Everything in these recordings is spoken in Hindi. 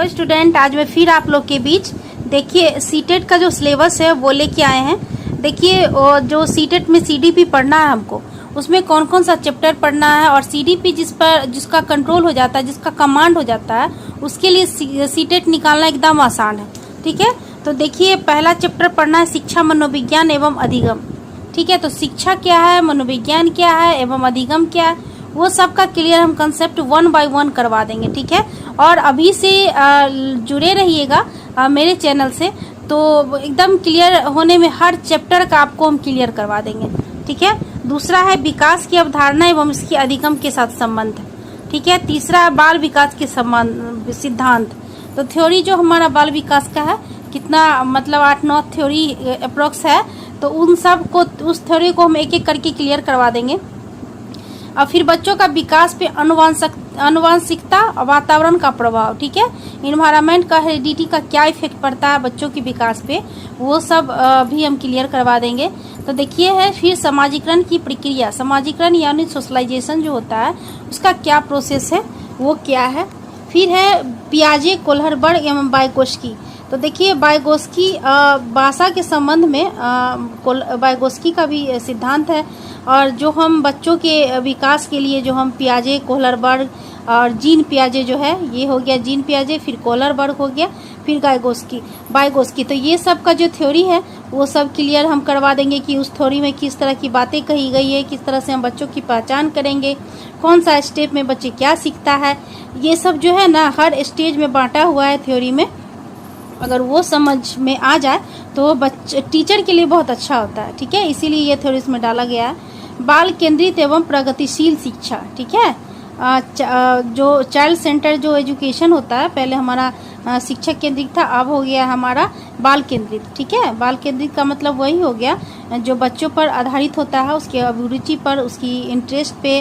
हेलो स्टूडेंट, आज मैं फिर आप लोग के बीच देखिए सीटेट का जो सिलेबस है वो लेके आए हैं। देखिए जो सीटेट में सीडीपी पढ़ना है हमको, उसमें कौन कौन सा चैप्टर पढ़ना है और सीडीपी जिसका कंट्रोल हो जाता है, जिसका कमांड हो जाता है, उसके लिए सीटेट निकालना एकदम आसान है। ठीक है, तो देखिए पहला चैप्टर पढ़ना है शिक्षा, मनोविज्ञान एवं अधिगम। ठीक है, तो शिक्षा क्या है, मनोविज्ञान क्या है एवं अधिगम क्या है, वो सब का क्लियर हम कंसेप्ट 1 बाय 1 करवा देंगे। ठीक है, और अभी से जुड़े रहिएगा मेरे चैनल से, तो एकदम क्लियर होने में हर चैप्टर का आपको हम क्लियर करवा देंगे। ठीक है, दूसरा है विकास की अवधारणा एवं इसकी अधिगम के साथ संबंध। ठीक है, तीसरा है बाल विकास के संबंध सिद्धांत। तो थ्योरी जो हमारा बाल विकास का है, कितना मतलब 8-9 थ्योरी अप्रोक्स है, तो उन सब को, उस थ्योरी को हम एक एक करके क्लियर करवा देंगे। और फिर बच्चों का विकास पे अनुवांशिकता और वातावरण का प्रभाव। ठीक है, इन्वायरमेंट का, हेरिडिटी का क्या इफेक्ट पड़ता है बच्चों के विकास पे, वो सब भी हम क्लियर करवा देंगे। तो देखिए है फिर समाजीकरण की प्रक्रिया, समाजीकरण यानी सोशलाइजेशन जो होता है उसका क्या प्रोसेस है, वो क्या है। फिर है पियाजे, कोहलरबर्ग एवं वाइगोत्स्की। तो देखिए वाइगोत्स्की भाषा के संबंध में वाइगोत्स्की का भी सिद्धांत है, और जो हम बच्चों के विकास के लिए जो हम पियाजे, कोहलरबर्ग और जीन पियाजे जो है, ये हो गया जीन पियाजे, फिर कोहलरबर्ग हो गया, फिर वाइगोत्स्की। तो ये सब का जो थ्योरी है वो सब क्लियर हम करवा देंगे कि उस थ्योरी में किस तरह की बातें कही गई है, किस तरह से हम बच्चों की पहचान करेंगे, कौन सा स्टेप में बच्चे क्या सीखता है, ये सब जो है ना हर स्टेज में बांटा हुआ है थ्योरी में। अगर वो समझ में आ जाए तो टीचर के लिए बहुत अच्छा होता है। ठीक है, इसीलिए ये थ्योरी इसमें डाला गया है। बाल केंद्रित एवं प्रगतिशील शिक्षा। ठीक है, जो चाइल्ड सेंटर जो एजुकेशन होता है, पहले हमारा शिक्षक केंद्रित था, अब हो गया हमारा बाल केंद्रित। ठीक है, बाल केंद्रित का मतलब वही हो गया जो बच्चों पर आधारित होता है, उसके अभिरुचि पर, उसकी इंटरेस्ट पे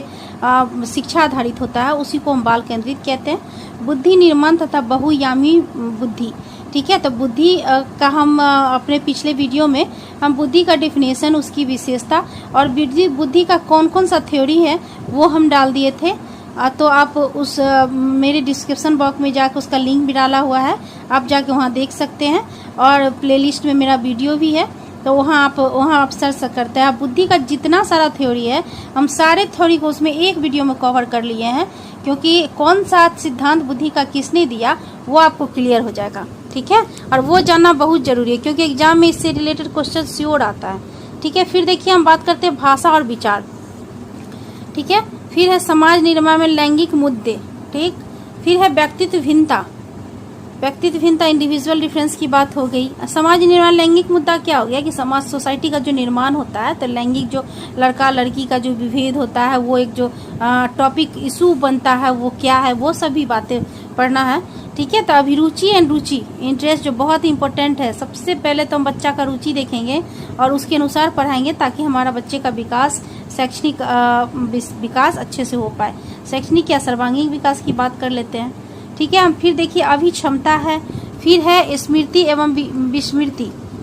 शिक्षा आधारित होता है, उसी को हम बाल केंद्रित कहते हैं। बुद्धि निर्माण तथा बहुयामी बुद्धि। ठीक है, तो बुद्धि का हम अपने पिछले वीडियो में हम बुद्धि का डेफिनेशन, उसकी विशेषता और बुद्धि का कौन कौन सा थ्योरी है वो हम डाल दिए थे। तो आप उस मेरे डिस्क्रिप्शन बॉक्स में जाकर उसका लिंक भी डाला हुआ है, आप जाके वहाँ देख सकते हैं, और प्लेलिस्ट में मेरा वीडियो भी है, तो वहाँ आप सर्च करते हैं। बुद्धि का जितना सारा थ्योरी है, हम सारे थ्योरी को उसमें एक वीडियो में कवर कर लिए हैं, क्योंकि कौन सा सिद्धांत बुद्धि का किसने दिया वो आपको क्लियर हो जाएगा। ठीक है, और वो जानना बहुत जरूरी है, क्योंकि एग्जाम में इससे रिलेटेड क्वेश्चन श्योर आता है। ठीक है, फिर देखिए हम बात करते हैं भाषा और विचार। ठीक है, फिर है समाज निर्माण में लैंगिक मुद्दे। ठीक, फिर है व्यक्तित्व भिन्नता, इंडिविजुअल डिफरेंस की बात हो गई। समाज निर्माण लैंगिक मुद्दा क्या हो गया कि समाज, सोसाइटी का जो निर्माण होता है, तो लैंगिक जो लड़का लड़की का जो विभेद होता है, वो एक जो टॉपिक इशू बनता है, वो क्या है, वो सभी बातें पढ़ना है। ठीक है, तो अभिरुचि एंड रुचि, इंटरेस्ट जो बहुत इंपॉर्टेंट है। सबसे पहले तो हम बच्चा का रुचि देखेंगे और उसके अनुसार पढ़ाएंगे, ताकि हमारा बच्चे का विकास, शैक्षणिक विकास अच्छे से हो पाए। शैक्षणिक या सर्वांगीण विकास की बात कर लेते हैं। ठीक है, हम फिर देखिए अभिक्षमता है, फिर है स्मृति एवं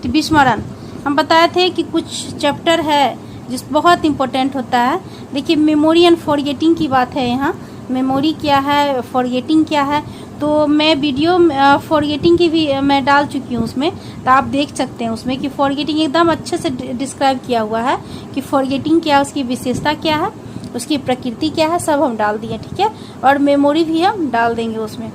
विस्मरण। हम बताए थे कि कुछ चैप्टर है जिस बहुत इंपॉर्टेंट होता है। देखिए मेमोरी एंड फॉरगेटिंग की बात है यहाँ, मेमोरी क्या है, फॉरगेटिंग क्या है, तो मैं वीडियो फॉरगेटिंग की भी मैं डाल चुकी हूँ उसमें, तो आप देख सकते हैं उसमें कि फॉरगेटिंग एकदम अच्छे से डिस्क्राइब किया हुआ है कि फॉरगेटिंग क्या है, उसकी विशेषता क्या है, उसकी प्रकृति क्या है, सब हम डाल दिए। ठीक है, और मेमोरी भी हम डाल देंगे उसमें।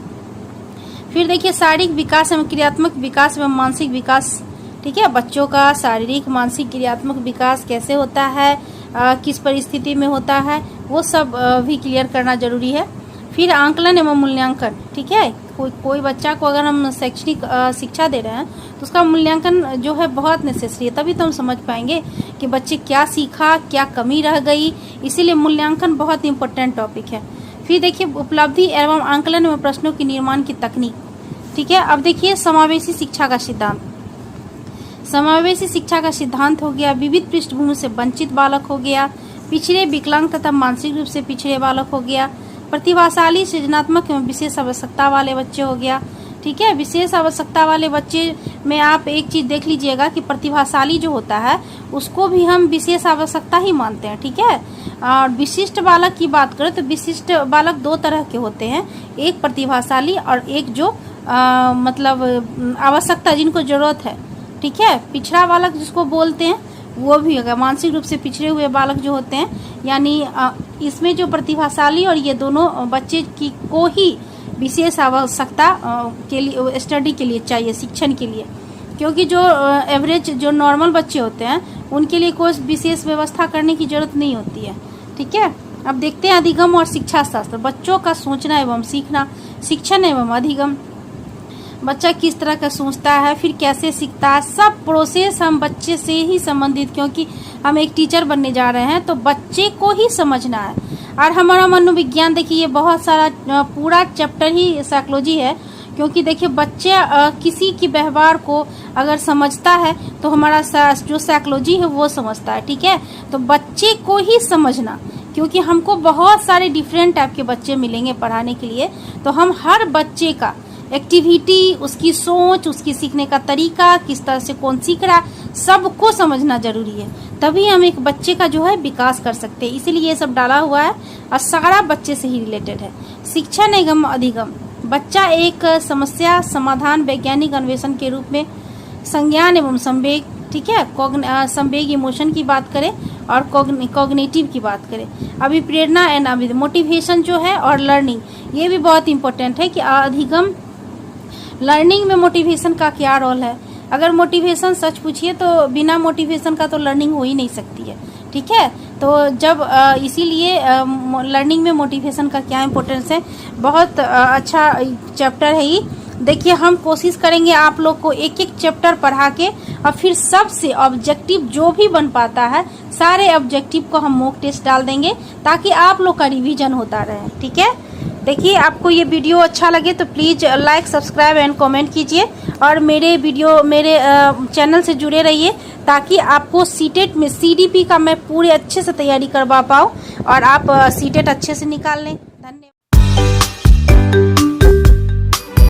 फिर देखिए शारीरिक विकास एवं क्रियात्मक विकास एवं मानसिक विकास। ठीक है, बच्चों का शारीरिक, मानसिक, क्रियात्मक विकास कैसे होता है, किस परिस्थिति में होता है, वो सब भी क्लियर करना जरूरी है। फिर आंकलन एवं मूल्यांकन। ठीक है, कोई बच्चा को अगर हम शैक्षणिक शिक्षा दे रहे हैं तो उसका मूल्यांकन जो है बहुत नेसेसरी है, तभी तो हम समझ पाएंगे कि बच्चे क्या सीखा, क्या कमी रह गई। इसीलिए मूल्यांकन बहुत इंपॉर्टेंट टॉपिक है। फिर देखिए उपलब्धि एवं आंकलन एवं प्रश्नों के निर्माण की तकनीक। ठीक है, अब देखिए समावेशी शिक्षा का सिद्धांत। समावेशी शिक्षा का सिद्धांत हो गया विविध पृष्ठभूमि से वंचित बालक हो गया, पिछड़े, विकलांग तथा मानसिक रूप से पिछड़े बालक हो गया, प्रतिभाशाली, सृजनात्मक एवं विशेष आवश्यकता वाले बच्चे हो गया। ठीक है, विशेष आवश्यकता वाले बच्चे में आप एक चीज देख लीजिएगा कि प्रतिभाशाली जो होता है उसको भी हम विशेष आवश्यकता ही मानते हैं। ठीक है, और विशिष्ट बालक की बात करें तो विशिष्ट बालक 2 तरह के होते हैं, एक प्रतिभाशाली और एक जो मतलब आवश्यकता, जिनको जरूरत है, ठीक है। पिछड़ा बालक जिसको बोलते हैं वो भी होगा, मानसिक रूप से पिछड़े हुए बालक जो होते हैं, यानी इसमें जो प्रतिभाशाली और ये दोनों बच्चे की को ही विशेष आवश्यकता के लिए, स्टडी के लिए चाहिए, शिक्षण के लिए, क्योंकि जो एवरेज जो नॉर्मल बच्चे होते हैं उनके लिए कोई विशेष व्यवस्था करने की जरूरत नहीं होती है, ठीक है। अब देखते हैं अधिगम और शिक्षा शास्त्र, बच्चों का सोचना एवं सीखना, शिक्षण एवं अधिगम, बच्चा किस तरह का सोचता है, फिर कैसे सीखता है, सब प्रोसेस हम बच्चे से ही संबंधित, क्योंकि हम एक टीचर बनने जा रहे हैं तो बच्चे को ही समझना है। और हमारा मनोविज्ञान देखिए, ये बहुत सारा पूरा चैप्टर ही साइकोलॉजी है, क्योंकि देखिए बच्चे किसी की व्यवहार को अगर समझता है तो हमारा जो साइकोलॉजी है वो समझता है, ठीक है। तो बच्चे को ही समझना, क्योंकि हमको बहुत सारे डिफरेंट टाइप के बच्चे मिलेंगे पढ़ाने के लिए, तो हम हर बच्चे का एक्टिविटी, उसकी सोच, उसकी सीखने का तरीका, किस तरह से कौन सीख रहा, सबको समझना जरूरी है, तभी हम एक बच्चे का जो है विकास कर सकते हैं। इसीलिए ये सब डाला हुआ है और सारा बच्चे से ही रिलेटेड है। शिक्षण एवं अधिगम, बच्चा एक समस्या समाधान वैज्ञानिक अन्वेषण के रूप में संज्ञान एवं संवेग, ठीक है, संवेग इमोशन की बात करें और कॉग्निटिव की बात करें, अभिप्रेरणा एंड मोटिवेशन जो है, और लर्निंग, ये भी बहुत इंपॉर्टेंट है कि अधिगम लर्निंग में मोटिवेशन का क्या रोल है। अगर मोटिवेशन सच पूछिए तो बिना मोटिवेशन का तो लर्निंग हो ही नहीं सकती है, ठीक है। तो जब इसीलिए लर्निंग में मोटिवेशन का क्या इम्पोर्टेंस है, बहुत अच्छा चैप्टर है ये। देखिए हम कोशिश करेंगे आप लोग को एक एक चैप्टर पढ़ा के, और फिर सबसे ऑब्जेक्टिव जो भी बन पाता है सारे ऑब्जेक्टिव को हम मॉक टेस्ट डाल देंगे, ताकि आप लोग का रिवीजन होता रहे, ठीक है। देखिए आपको ये वीडियो अच्छा लगे तो please like, subscribe and comment कीजिए, और मेरे चैनल से जुड़े रहिए, ताकि आपको सीटेट में CDP का मैं पूरे अच्छे से तैयारी करवा पाऊँ और आप सीटेट अच्छे से निकाल लें।